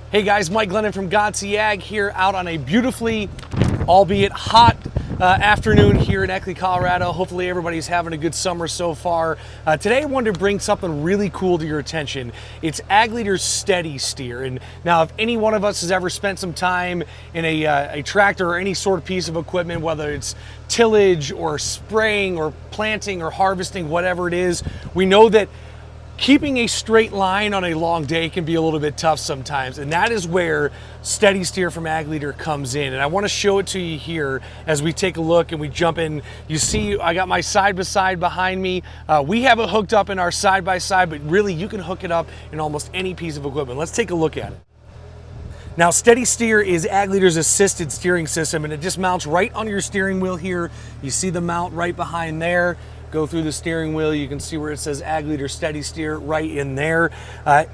Hey guys, Mike Glennon from Godsey Ag here out on a beautifully, albeit hot afternoon here in Eckley, Colorado. Hopefully everybody's having a good summer so far. Today I wanted to bring something really cool to your attention. It's Ag Leader's SteadySteer. And now if any one of us has ever spent some time in a tractor or any sort of piece of equipment, whether it's tillage or spraying or planting or harvesting, whatever it is, we know that keeping a straight line on a long day can be a little bit tough sometimes, and that is where SteadySteer from Ag Leader comes in. And I want to show it to you here as we take a look and we jump in. You see I got my side-by-side behind me. We have it hooked up in our side-by-side, but really you can hook it up in almost any piece of equipment. Let's take a look at it. Now, SteadySteer is Ag Leader's assisted steering system, and it just mounts right on your steering wheel here. You see the mount right behind there. Go through the steering wheel, you can see where it says Ag Leader SteadySteer right in there.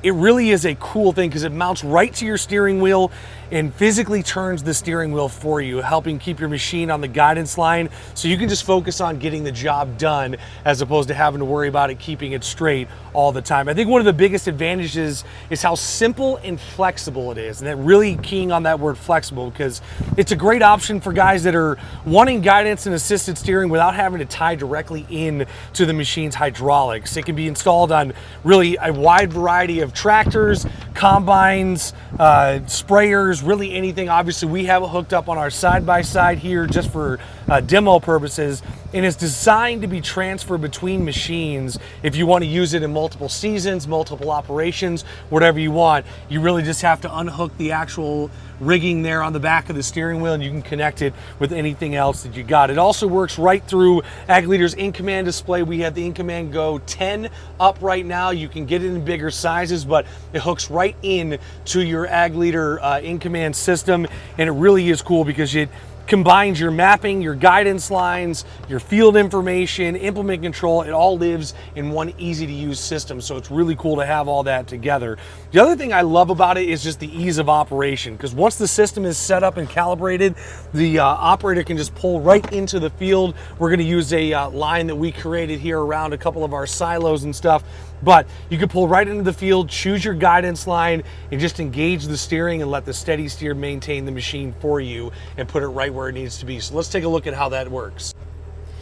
It really is a cool thing because it mounts right to your steering wheel and physically turns the steering wheel for you, helping keep your machine on the guidance line so you can just focus on getting the job done as opposed to having to worry about it keeping it straight all the time. I think one of the biggest advantages is how simple and flexible it is, and that really keying on that word flexible, because it's a great option for guys that are wanting guidance and assisted steering without having to tie directly in to the machine's hydraulics. It can be installed on really a wide variety of tractors, combines, sprayers, really anything. Obviously we have it hooked up on our side-by-side here just for demo purposes, and it's designed to be transferred between machines. If you want to use it in multiple seasons, multiple operations, whatever you want, you really just have to unhook the actual rigging there on the back of the steering wheel and you can connect it with anything else that you got. It also works right through Ag Leader's in-command display. We have the in-command Go 10 up right now. You can get it in bigger sizes, but it hooks right in to your Ag Leader in-command system, and it really is cool because it combines your mapping, your guidance lines, your field information, implement control. It all lives in one easy to use system. So it's really cool to have all that together. The other thing I love about it is just the ease of operation, because once the system is set up and calibrated, the operator can just pull right into the field. We're going to use a line that we created here around a couple of our silos and stuff, but you can pull right into the field, choose your guidance line, and just engage the steering and let the SteadySteer maintain the machine for you and put it right where it needs to be. So let's take a look at how that works.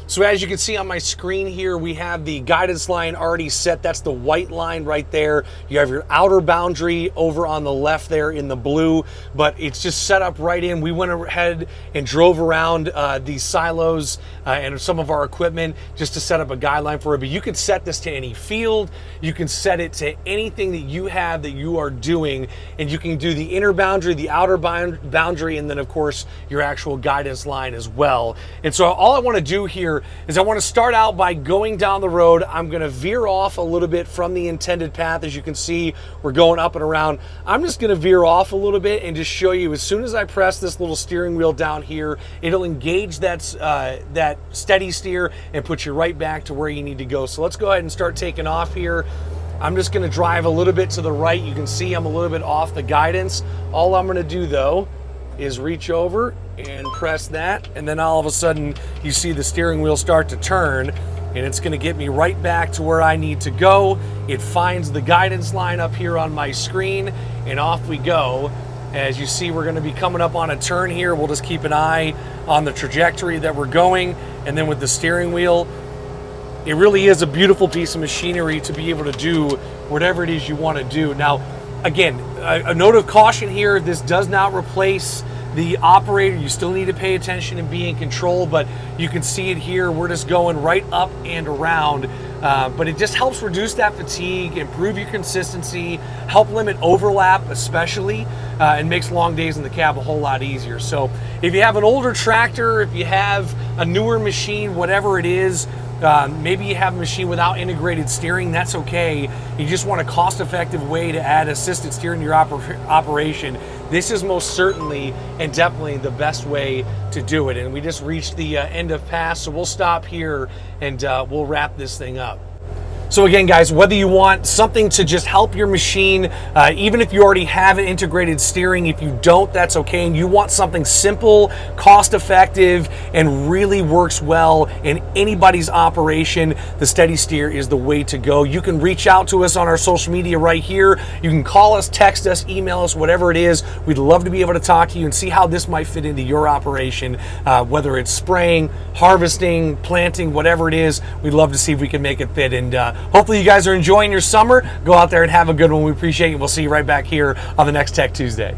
So as you can see on my screen here, we have the guidance line already set. That's the white line right there. You have your outer boundary over on the left there in the blue, but it's just set up right in. We went ahead and drove around these silos and some of our equipment just to set up a guideline for it. But you can set this to any field. You can set it to anything that you have that you are doing, and you can do the inner boundary, the outer boundary, and then of course your actual guidance line as well. And so all I want to do here is I want to start out by going down the road. I'm going to veer off a little bit from the intended path. As you can see, we're going up and around. I'm just going to veer off a little bit and just show you, as soon as I press this little steering wheel down here, it'll engage that SteadySteer and put you right back to where you need to go. So let's go ahead and start taking off here. I'm just going to drive a little bit to the right. You can see I'm a little bit off the guidance. All I'm going to do though is reach over and press that, and then all of a sudden you see the steering wheel start to turn, and it's going to get me right back to where I need to go. It finds the guidance line up here on my screen, and off we go. As you see, we're going to be coming up on a turn here. We'll just keep an eye on the trajectory that we're going, and then with the steering wheel, it really is a beautiful piece of machinery to be able to do whatever it is you want to do. Now, again, a note of caution here, this does not replace the operator. You still need to pay attention and be in control, but you can see it here. We're just going right up and around, but it just helps reduce that fatigue, improve your consistency, help limit overlap especially, and makes long days in the cab a whole lot easier. So if you have an older tractor, if you have a newer machine, whatever it is, maybe you have a machine without integrated steering, that's okay. You just want a cost-effective way to add assisted steering to your operation. This is most certainly and definitely the best way to do it. And we just reached the end of pass, so we'll stop here and we'll wrap this thing up. So again, guys, whether you want something to just help your machine, even if you already have an integrated steering, if you don't, that's okay, and you want something simple, cost-effective, and really works well in anybody's operation, the SteadySteer is the way to go. You can reach out to us on our social media right here. You can call us, text us, email us, whatever it is. We'd love to be able to talk to you and see how this might fit into your operation, whether it's spraying, harvesting, planting, whatever it is. We'd love to see if we can make it fit. And hopefully you guys are enjoying your summer. Go out there and have a good one. We appreciate you. We'll see you right back here on the next Tech Tuesday.